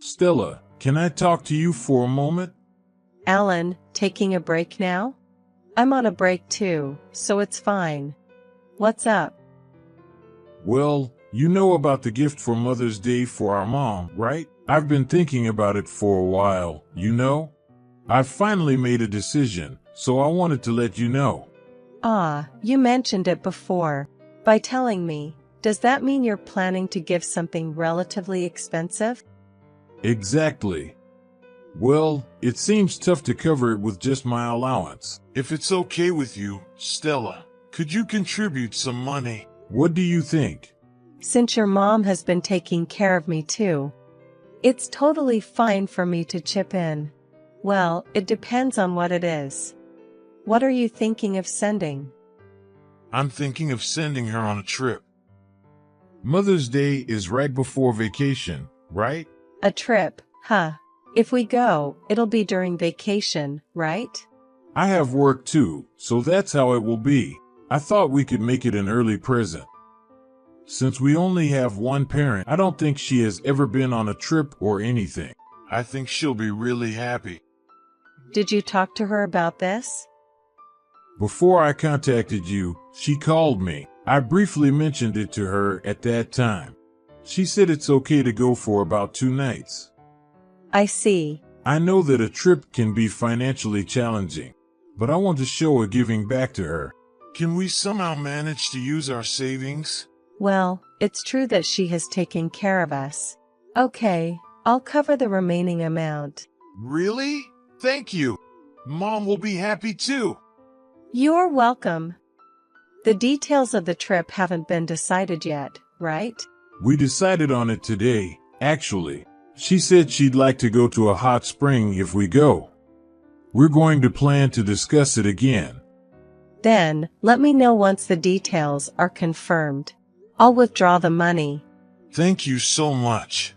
Stella, can I talk to you for a moment? Alan, taking a break now? I'm on a break too, so it's fine. What's up? Well, you know about the gift for Mother's Day for our mom, right? I've been thinking about it for a while, you know? I've finally made a decision, so I wanted to let you know. Ah, you mentioned it before. By telling me, does that mean you're planning to give something relatively expensive? Exactly. Well, it seems tough to cover it with just my allowance. If it's okay with you, Stella, could you contribute some money? What do you think? Since your mom has been taking care of me too, it's totally fine for me to chip in. Well, it depends on what it is. What are you thinking of sending? I'm thinking of sending her on a trip. Mother's Day is right before vacation, right? A trip, huh? If we go, it'll be during vacation, right? I have work too, so that's how it will be. I thought we could make it an early present. Since we only have one parent, I don't think she has ever been on a trip or anything. I think she'll be really happy. Did you talk to her about this? Before I contacted you, she called me. I briefly mentioned it to her at that time. She said it's okay to go for about 2 nights. I see. I know that a trip can be financially challenging, but I want to show a giving back to her. Can we somehow manage to use our savings? Well, it's true that she has taken care of us. Okay, I'll cover the remaining amount. Really? Thank you. Mom will be happy too. You're welcome. The details of the trip haven't been decided yet, right? We decided on it today, actually. She said she'd like to go to a hot spring if we go. We're going to plan to discuss it again. Then, let me know once the details are confirmed. I'll withdraw the money. Thank you so much.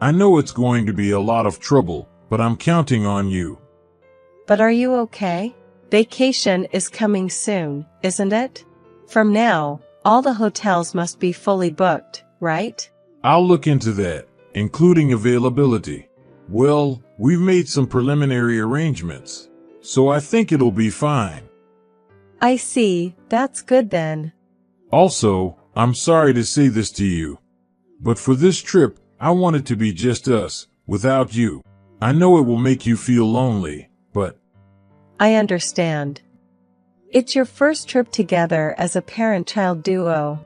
I know it's going to be a lot of trouble, but I'm counting on you. But are you okay? Vacation is coming soon, isn't it? From now, all the hotels must be fully booked, right? I'll look into that, including availability. Well, we've made some preliminary arrangements, so I think it'll be fine. I see, that's good then. Also, I'm sorry to say this to you, but for this trip, I want it to be just us, without you. I know it will make you feel lonely, but I understand. It's your first trip together as a parent-child duo.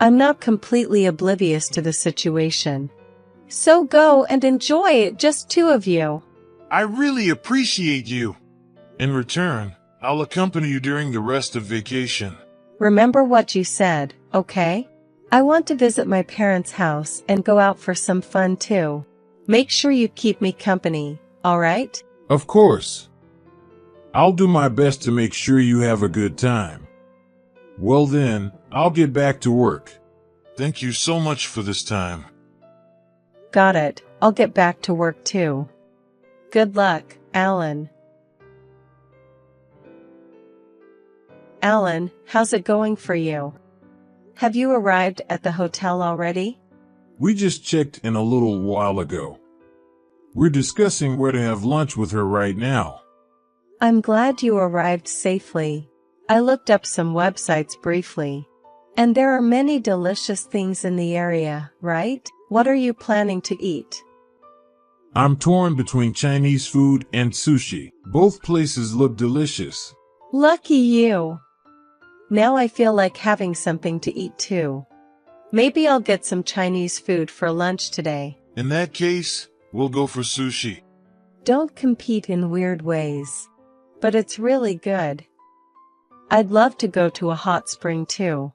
I'm not completely oblivious to the situation. So go and enjoy it, just 2 of you. I really appreciate you. In return, I'll accompany you during the rest of vacation. Remember what you said, okay? I want to visit my parents' house and go out for some fun too. Make sure you keep me company, alright? Of course. I'll do my best to make sure you have a good time. Well then, I'll get back to work. Thank you so much for this time. Got it, I'll get back to work too. Good luck, Alan. Alan, how's it going for you? Have you arrived at the hotel already? We just checked in a little while ago. We're discussing where to have lunch with her right now. I'm glad you arrived safely. I looked up some websites briefly. And there are many delicious things in the area, right? What are you planning to eat? I'm torn between Chinese food and sushi. Both places look delicious. Lucky you! Now I feel like having something to eat too. Maybe I'll get some Chinese food for lunch today. In that case, we'll go for sushi. Don't compete in weird ways. But it's really good. I'd love to go to a hot spring too.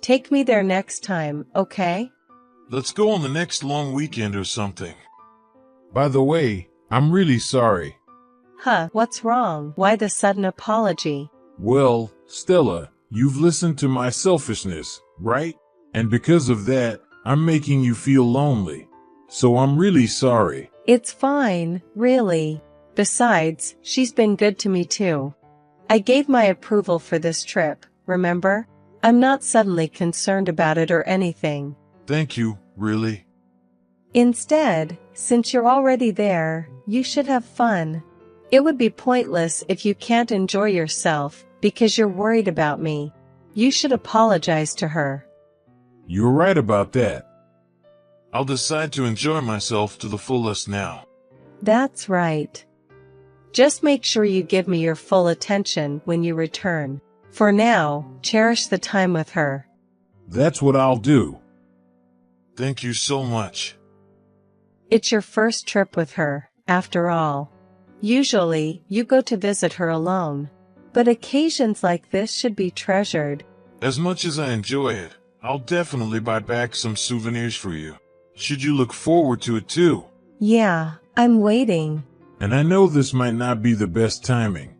Take me there next time, okay? Let's go on the next long weekend or something. By the way, I'm really sorry. Huh, what's wrong? Why the sudden apology? Well, Stella, you've listened to my selfishness, right? And because of that, I'm making you feel lonely. So I'm really sorry. It's fine, really. Besides, she's been good to me too. I gave my approval for this trip, remember? I'm not suddenly concerned about it or anything. Thank you, really. Instead, since you're already there, you should have fun. It would be pointless if you can't enjoy yourself because you're worried about me. You should apologize to her. You're right about that. I'll decide to enjoy myself to the fullest now. That's right. Just make sure you give me your full attention when you return. For now, cherish the time with her. That's what I'll do. Thank you so much. It's your first trip with her, after all. Usually, you go to visit her alone. But occasions like this should be treasured. As much as I enjoy it, I'll definitely buy back some souvenirs for you. Should you look forward to it too? Yeah, I'm waiting. And I know this might not be the best timing,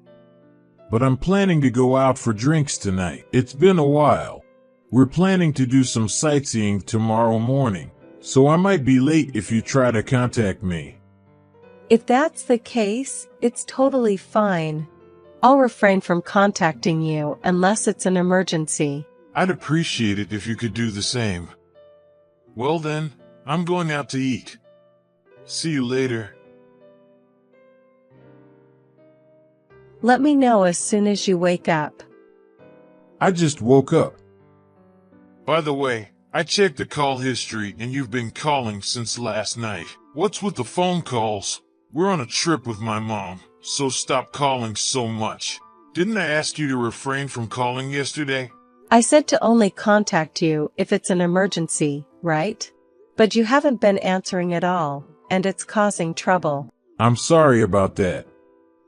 but I'm planning to go out for drinks tonight. It's been a while. We're planning to do some sightseeing tomorrow morning, so I might be late if you try to contact me. If that's the case, it's totally fine. I'll refrain from contacting you unless it's an emergency. I'd appreciate it if you could do the same. Well then, I'm going out to eat. See you later. Let me know as soon as you wake up. I just woke up. By the way, I checked the call history and you've been calling since last night. What's with the phone calls? We're on a trip with my mom, so stop calling so much. Didn't I ask you to refrain from calling yesterday? I said to only contact you if it's an emergency, right? But you haven't been answering at all, and it's causing trouble. I'm sorry about that.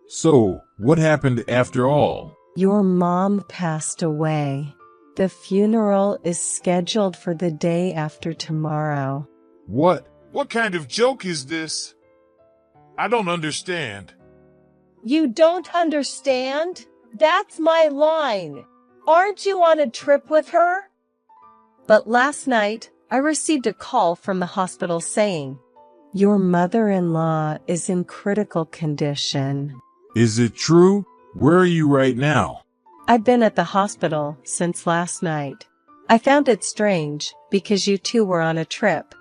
So, what happened after all? Your mom passed away. The funeral is scheduled for the day after tomorrow. What? What kind of joke is this? I don't understand. You don't understand? That's my line. Aren't you on a trip with her? But last night, I received a call from the hospital saying, your mother-in-law is in critical condition. Is it true? Where are you right now? I've been at the hospital since last night. I found it strange because you two were on a trip.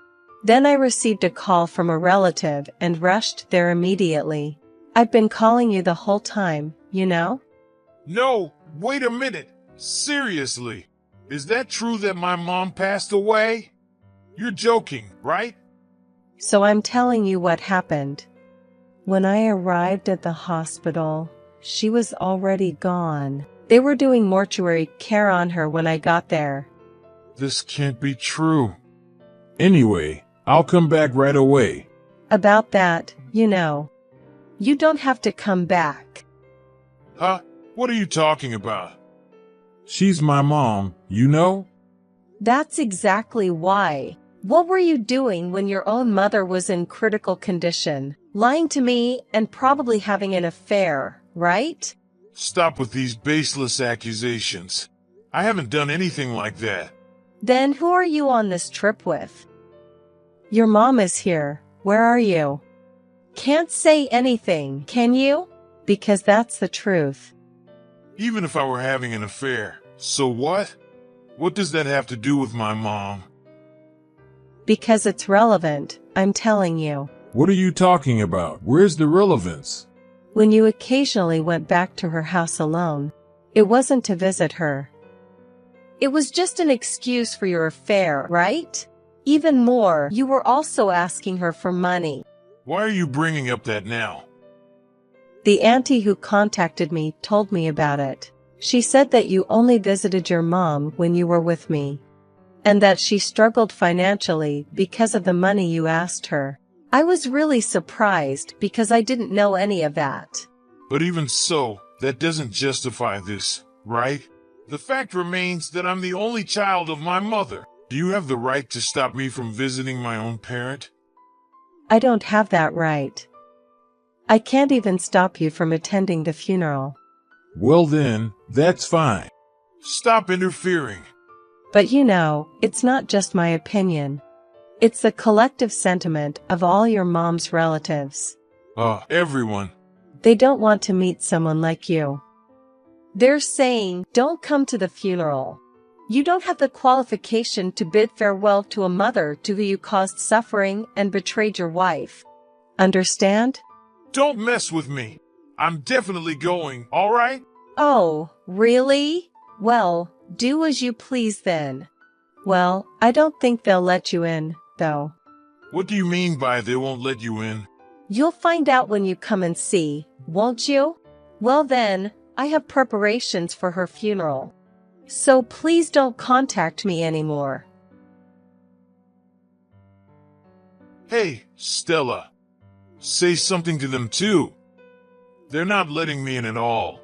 Then I received a call from a relative and rushed there immediately. I've been calling you the whole time, you know? No, wait a minute. Seriously. Is that true that my mom passed away? You're joking, right? So I'm telling you what happened. When I arrived at the hospital, she was already gone. They were doing mortuary care on her when I got there. This can't be true. Anyway, I'll come back right away. About that, you know. You don't have to come back. Huh? What are you talking about? She's my mom, you know? That's exactly why. What were you doing when your own mother was in critical condition? Lying to me and probably having an affair, right? Stop with these baseless accusations. I haven't done anything like that. Then who are you on this trip with? Your mom is here. Where are you? Can't say anything, can you? Because that's the truth. Even if I were having an affair, so what? What does that have to do with my mom? Because it's relevant, I'm telling you. What are you talking about? Where's the relevance? When you occasionally went back to her house alone, it wasn't to visit her. It was just an excuse for your affair, right? Even more, you were also asking her for money. Why are you bringing up that now? The auntie who contacted me told me about it. She said that you only visited your mom when you were with me, and that she struggled financially because of the money you asked her. I was really surprised because I didn't know any of that. But even so, that doesn't justify this, right? The fact remains that I'm the only child of my mother. Do you have the right to stop me from visiting my own parent? I don't have that right. I can't even stop you from attending the funeral. Well then, that's fine. Stop interfering. But you know, it's not just my opinion. It's the collective sentiment of all your mom's relatives. Everyone. They don't want to meet someone like you. They're saying, don't come to the funeral. You don't have the qualification to bid farewell to a mother to who you caused suffering and betrayed your wife. Understand? Don't mess with me. I'm definitely going, all right? Oh, really? Well, do as you please then. Well, I don't think they'll let you in, though. What do you mean by they won't let you in? You'll find out when you come and see, won't you? Well then, I have preparations for her funeral. So please don't contact me anymore. Hey, Stella. Say something to them too. They're not letting me in at all.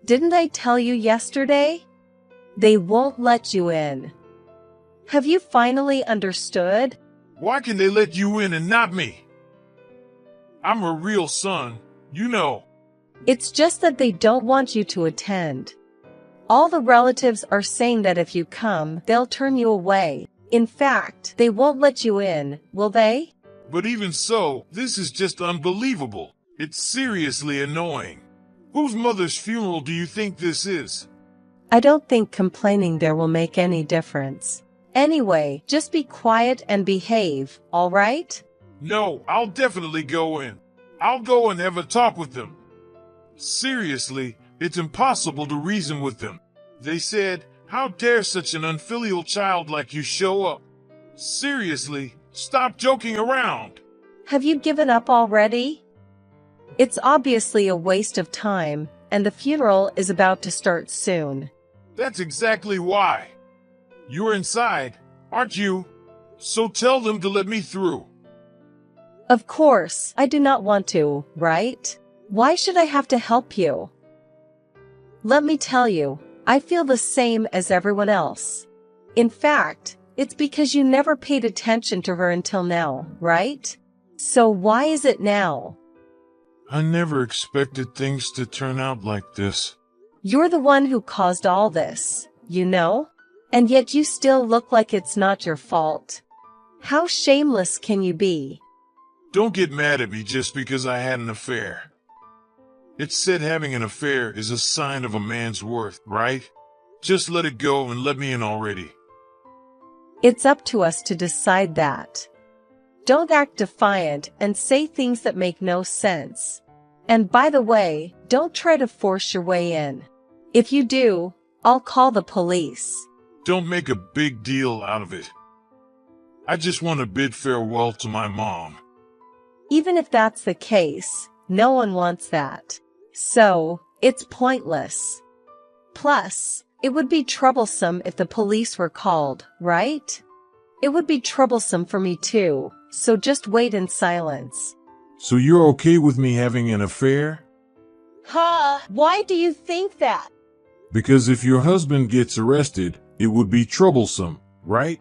Didn't I tell you yesterday? They won't let you in. Have you finally understood? Why can they let you in and not me? I'm her real son, you know. It's just that they don't want you to attend. All the relatives are saying that if you come, they'll turn you away. In fact, they won't let you in, will they? But even so, this is just unbelievable. It's seriously annoying. Whose mother's funeral do you think this is? I don't think complaining there will make any difference. Anyway, just be quiet and behave, all right? No, I'll definitely go in. I'll go and have a talk with them. Seriously, it's impossible to reason with them. They said, how dare such an unfilial child like you show up? Seriously, stop joking around. Have you given up already? It's obviously a waste of time, and the funeral is about to start soon. That's exactly why. You're inside, aren't you? So tell them to let me through. Of course, I do not want to, right? Why should I have to help you? Let me tell you, I feel the same as everyone else. In fact, it's because you never paid attention to her until now, right? So why is it now? I never expected things to turn out like this. You're the one who caused all this, you know? And yet you still look like it's not your fault. How shameless can you be? Don't get mad at me just because I had an affair. It's said having an affair is a sign of a man's worth, right? Just let it go and let me in already. It's up to us to decide that. Don't act defiant and say things that make no sense. And by the way, don't try to force your way in. If you do, I'll call the police. Don't make a big deal out of it. I just want to bid farewell to my mom. Even if that's the case, no one wants that. So, it's pointless. Plus, it would be troublesome if the police were called, right? It would be troublesome for me too, so just wait in silence. So you're okay with me having an affair? Why do you think that? Because if your husband gets arrested, it would be troublesome, right?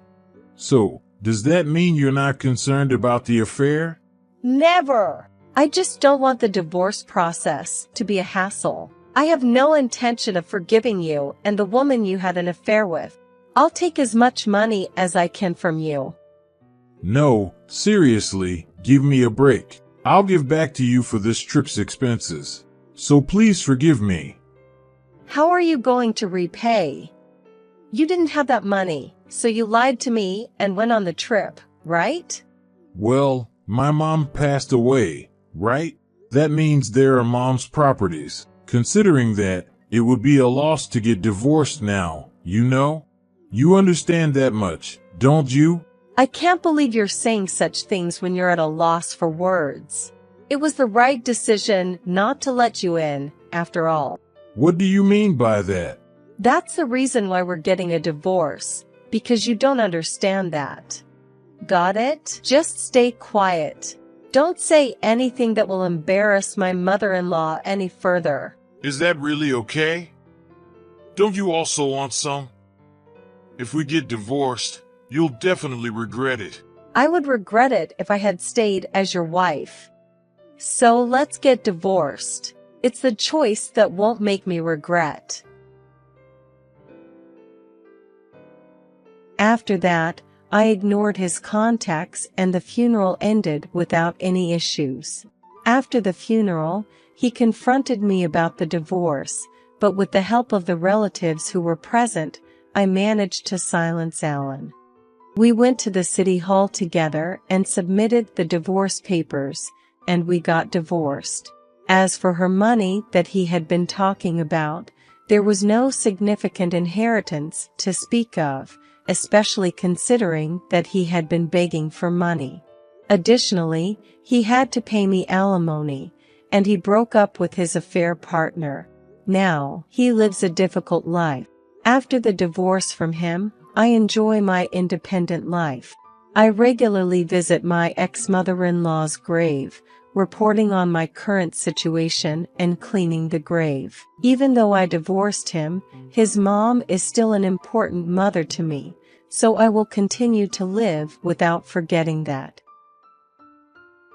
So, does that mean you're not concerned about the affair? Never! I just don't want the divorce process to be a hassle. I have no intention of forgiving you and the woman you had an affair with. I'll take as much money as I can from you. No, seriously, give me a break. I'll give back to you for this trip's expenses. So please forgive me. How are you going to repay? You didn't have that money, so you lied to me and went on the trip, right? Well, my mom passed away, right? That means there are mom's properties. Considering that, it would be a loss to get divorced now, you know? You understand that much, don't you? I can't believe you're saying such things when you're at a loss for words. It was the right decision not to let you in, after all. What do you mean by that? That's the reason why we're getting a divorce, because you don't understand that. Got it? Just stay quiet. Don't say anything that will embarrass my mother-in-law any further. Is that really okay? Don't you also want some? If we get divorced, you'll definitely regret it. I would regret it if I had stayed as your wife. So let's get divorced. It's the choice that won't make me regret. After that, I ignored his contacts and the funeral ended without any issues. After the funeral, he confronted me about the divorce, but with the help of the relatives who were present, I managed to silence Alan. We went to the city hall together and submitted the divorce papers, and we got divorced. As for her money that he had been talking about, there was no significant inheritance to speak of, especially considering that he had been begging for money. Additionally, he had to pay me alimony, and he broke up with his affair partner. Now, he lives a difficult life. After the divorce from him, I enjoy my independent life. I regularly visit my ex-mother-in-law's grave, reporting on my current situation and cleaning the grave. Even though I divorced him, his mom is still an important mother to me, so I will continue to live without forgetting that.